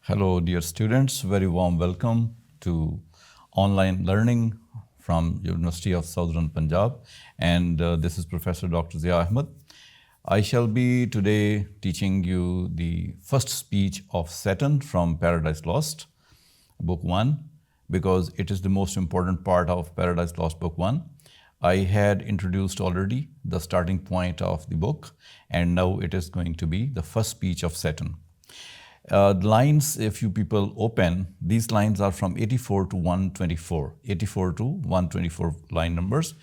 Hello, dear students. Very warm welcome to online learning from University of Southern Punjab. And this is Professor Dr. Zia Ahmed. I shall be today teaching you the first speech of Saturn from Paradise Lost, Book 1, because it is the most important part of Paradise Lost, Book 1. I had introduced already the starting point of the book, and now it is going to be the first speech of Saturn. The lines, if you people open, these lines are from 84 to 124, 84 to 124 line numbers,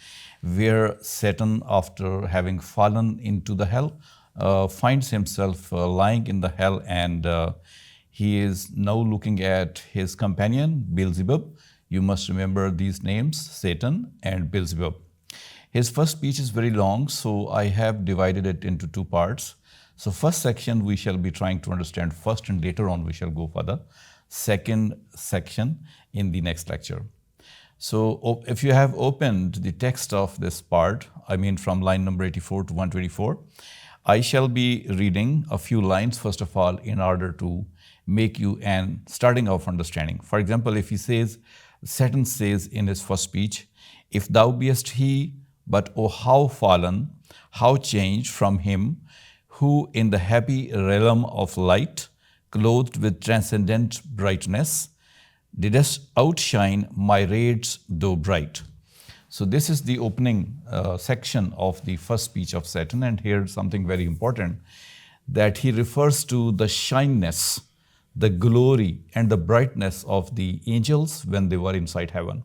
where Satan, after having fallen into the hell, finds himself lying in the hell, and he is now looking at his companion, Beelzebub. You must remember these names, Satan and Beelzebub. His first speech is very long, so I have divided it into two parts. So first section we shall be trying to understand first, and later on we shall go for the second section in the next lecture. So if you have opened the text of this part, I mean from line number 84 to 124, I shall be reading a few lines first of all in order to make you an starting of understanding. For example, if he says, Satan says in his first speech, "If thou beest he, but oh how fallen, how changed from him, who in the happy realm of light, clothed with transcendent brightness, didst outshine my rays though bright." So this is the opening section of the first speech of Saturn, and here something very important, that he refers to the shineness, the glory and the brightness of the angels when they were inside heaven.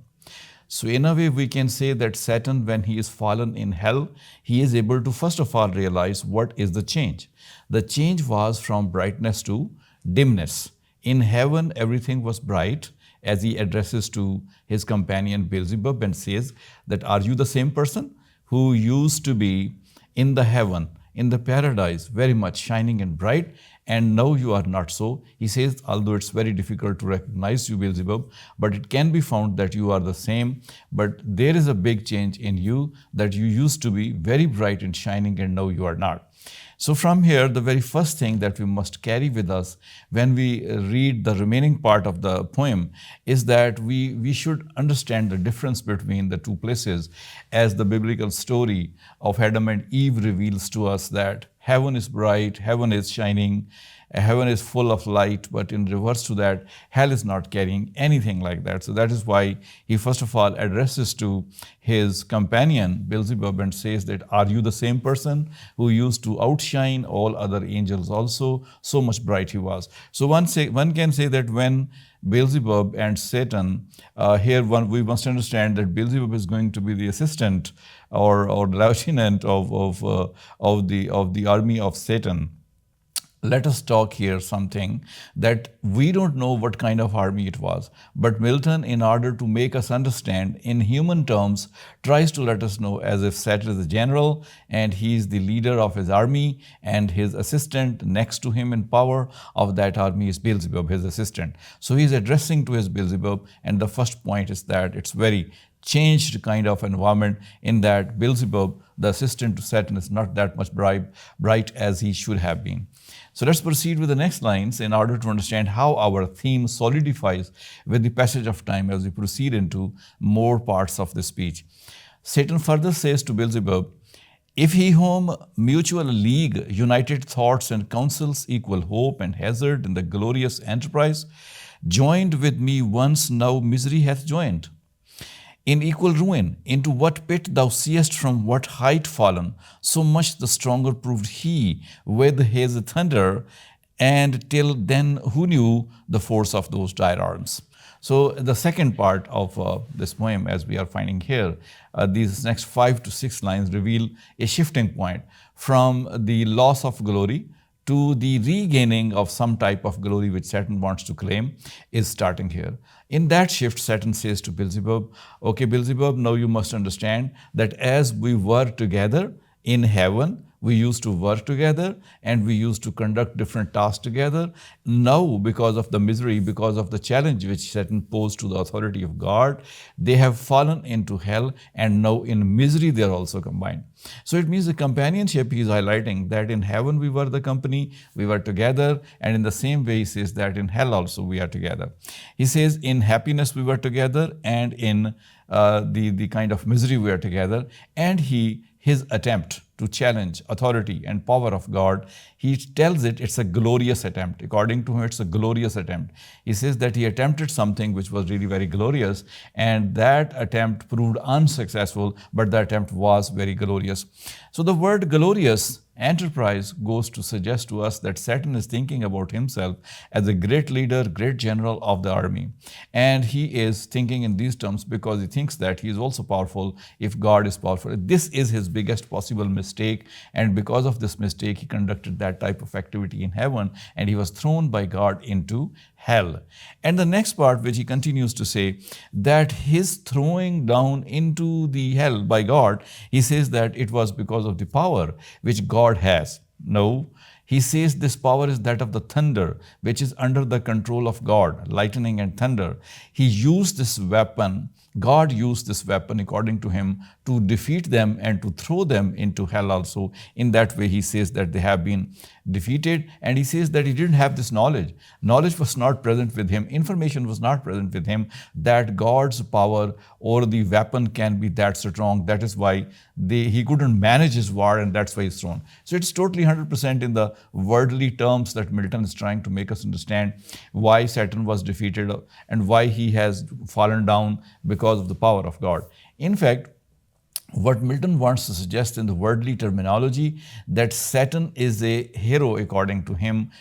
So in a way, we can say that Saturn, when he is fallen in hell, he is able to first of all realize what is the change. The change was from brightness to dimness. In heaven, everything was bright, as he addresses to his companion Beelzebub and says that, "Are you the same person who used to be in the heaven, in the paradise, very much shining and bright, and now you are not so?" He says, although it's very difficult to recognize you, Beelzebub, but it can be found that you are the same, but there is a big change in you, that you used to be very bright and shining and now you are not. So from here, the very first thing that we must carry with us when we read the remaining part of the poem is that we should understand the difference between the two places, as the biblical story of Adam and Eve reveals to us that heaven is bright, heaven is shining, heaven is full of light, but in reverse to that, hell is not carrying anything like that. So that is why he first of all addresses to his companion Beelzebub and says that, "Are you the same person who used to outshine all other angels also? So much bright he was." So one can say that when Beelzebub and Satan, we must understand that Beelzebub is going to be the assistant or lieutenant of the army of Satan. Let us talk here something that we don't know what kind of army it was, but Milton, in order to make us understand in human terms, tries to let us know as if Saturn is the general and he is the leader of his army, and his assistant next to him in power of that army is Beelzebub, his assistant. So he is addressing to his Beelzebub, and the first point is that it's very changed kind of environment, in that Beelzebub, the assistant to Saturn, is not that much bright as he should have been. So let's proceed with the next lines in order to understand how our theme solidifies with the passage of time as we proceed into more parts of the speech. Satan further says to Beelzebub, "If he whom mutual league, united thoughts and counsels, equal hope and hazard in the glorious enterprise, joined with me once, now misery hath joined. In equal ruin, into what pit thou seest from what height fallen, so much the stronger proved he with his thunder, and till then who knew the force of those dire arms." So the second part of this poem, as we are finding here, these next 5 to 6 lines reveal a shifting point from the loss of glory to the regaining of some type of glory which Saturn wants to claim, is starting here. In that shift, Saturn says to Beelzebub, "Okay, Beelzebub, now you must understand that as we were together In heaven, we used to work together and we used to conduct different tasks together. Now, because of the misery, because of the challenge which Satan posed to the authority of God, they have fallen into hell, and now in misery they are also combined. So it means the companionship he is highlighting, that in heaven we were the company, we were together, and in the same way he says that in hell also we are together. He says in happiness we were together, and in the kind of misery we are together. And his attempt to challenge authority and power of God, he tells it's a glorious attempt. According to him, it's a glorious attempt. He says that he attempted something which was really very glorious, and that attempt proved unsuccessful, but the attempt was very glorious. So the word glorious enterprise goes to suggest to us that Satan is thinking about himself as a great leader, great general of the army. And he is thinking in these terms because he thinks that he is also powerful if God is powerful. This is his biggest possible mistake. And because of this mistake, he conducted that type of activity in heaven, and he was thrown by God into hell. And the next part, which he continues to say, that his throwing down into the hell by God, he says that it was because of the power which God has. No, he says this power is that of the thunder, which is under the control of God, lightning and thunder. He used this weapon, God used this weapon according to him to defeat them and to throw them into hell also. In that way, he says that they have been defeated, and he says that he didn't have this knowledge. Knowledge was not present with him. Information was not present with him that God's power or the weapon can be that strong. That is why he couldn't manage his war, and that's why he's thrown. So it's totally 100% in the worldly terms that Milton is trying to make us understand why Satan was defeated and why he has fallen down because of the power of God. In fact, what Milton wants to suggest in the worldly terminology, that Satan is a hero according to him.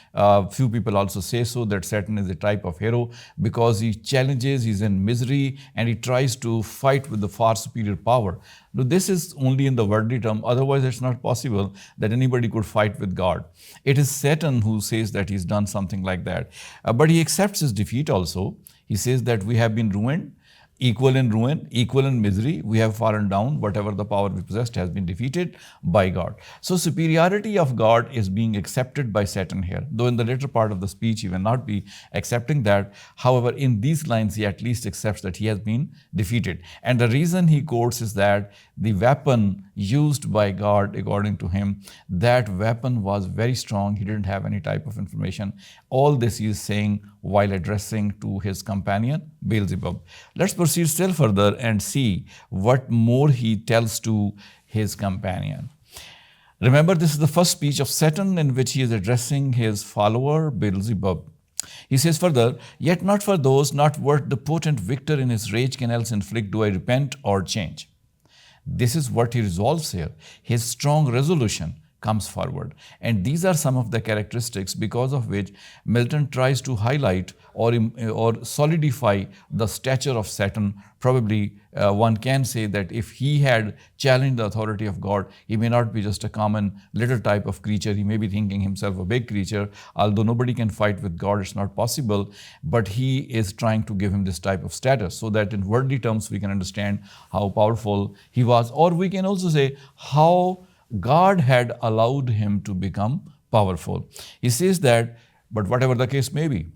Few people also say so, that Satan is a type of hero because he challenges, he's in misery, and he tries to fight with the far superior power. Now, this is only in the worldly term, otherwise it's not possible that anybody could fight with God. It is Satan who says that he's done something like that. But he accepts his defeat also. He says that we have been ruined, equal in ruin, equal in misery. We have fallen down. Whatever the power we possessed has been defeated by God. So superiority of God is being accepted by Satan here. Though in the later part of the speech, he will not be accepting that. However, in these lines, he at least accepts that he has been defeated. And the reason he quotes is that the weapon used by God, according to him, that weapon was very strong. He didn't have any type of information. All this he is saying while addressing to his companion, Beelzebub. Let's proceed still further and see what more he tells to his companion. Remember, this is the first speech of Satan in which he is addressing his follower, Beelzebub. He says further, yet not for those not worth the potent victor in his rage can else inflict do I repent or change. This is what he resolves here. His strong resolution comes forward. And these are some of the characteristics because of which Milton tries to highlight or solidify the stature of Satan. Probably one can say that if he had challenged the authority of God, he may not be just a common little type of creature. He may be thinking himself a big creature. Although nobody can fight with God, it's not possible. But he is trying to give him this type of status so that in worldly terms we can understand how powerful he was. Or we can also say how God had allowed him to become powerful. He says that, but whatever the case may be,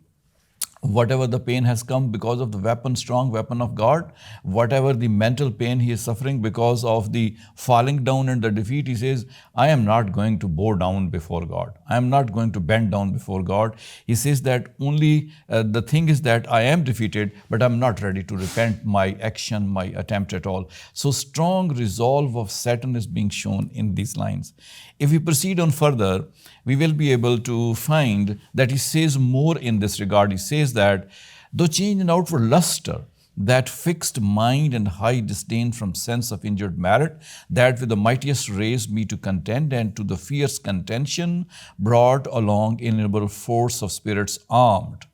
whatever the pain has come because of the weapon, strong weapon of God, whatever the mental pain he is suffering because of the falling down and the defeat, he says, I am not going to bow down before God. I am not going to bend down before God. He says that only the thing is that I am defeated, but I'm not ready to repent my action, my attempt at all. So strong resolve of Satan is being shown in these lines. If we proceed on further, we will be able to find that he says more in this regard. He says that, though change in outward luster, that fixed mind and high disdain from sense of injured merit, that with the mightiest raised me to contend, and to the fierce contention brought along innumerable force of spirits armed.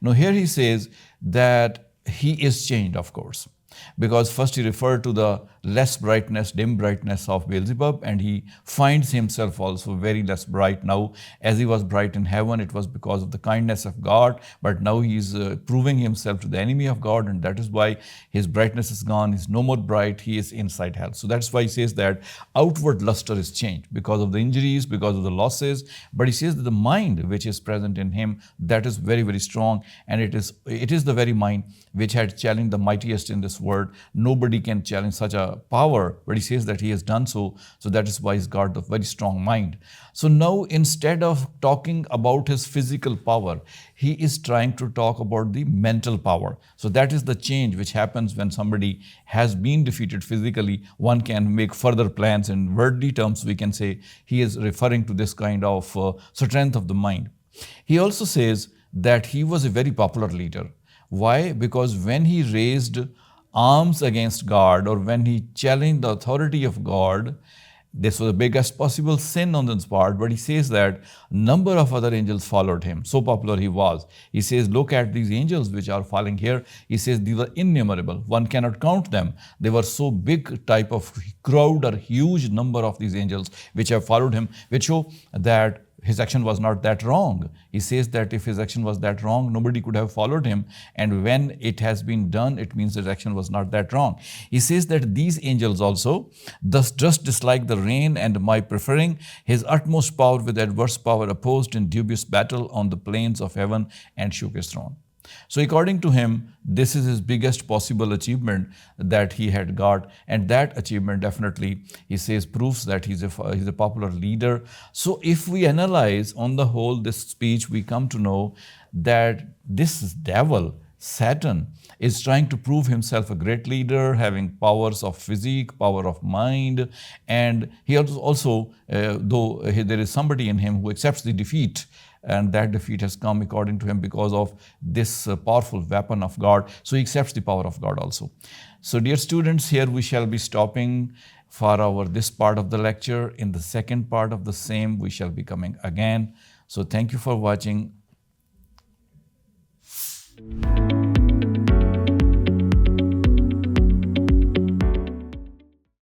Now here he says that he is changed, of course. Because first he referred to the less brightness, dim brightness of Beelzebub, and he finds himself also very less bright now. As he was bright in heaven, it was because of the kindness of God, but now he is proving himself to the enemy of God, and that is why his brightness is gone. He's no more bright, he is inside hell. So that's why he says that outward luster is changed because of the injuries, because of the losses, but he says that the mind which is present in him, that is very, very strong, and it is the very mind which had challenged the mightiest in this world. Nobody can challenge such a power, but he says that he has done so. So that is why he's got the very strong mind. So now, instead of talking about his physical power, he is trying to talk about the mental power. So that is the change which happens when somebody has been defeated physically. One can make further plans. In worldly terms, we can say he is referring to this kind of strength of the mind. He also says that he was a very popular leader. Why? Because when he raised arms against God, or when he challenged the authority of God, this was the biggest possible sin on his part, but he says that number of other angels followed him. So popular he was. He says, look at these angels which are falling here. He says these are innumerable. One cannot count them. They were so big type of crowd or huge number of these angels which have followed him, which show that his action was not that wrong. He says that if his action was that wrong, nobody could have followed him. And when it has been done, it means his action was not that wrong. He says that these angels also, thus just dislike the rain, and my preferring his utmost power with adverse power opposed in dubious battle on the plains of heaven and shook his throne. So according to him, this is his biggest possible achievement that he had got, and that achievement definitely, he says, proves that he's a popular leader. So if we analyze on the whole this speech, we come to know that this devil, Satan, is trying to prove himself a great leader, having powers of physique, power of mind, and he also, though there is somebody in him who accepts the defeat, and that defeat has come according to him because of this powerful weapon of God. So he accepts the power of God also. So dear students, here we shall be stopping for this part of the lecture. In the second part of the same, we shall be coming again. So thank you for watching.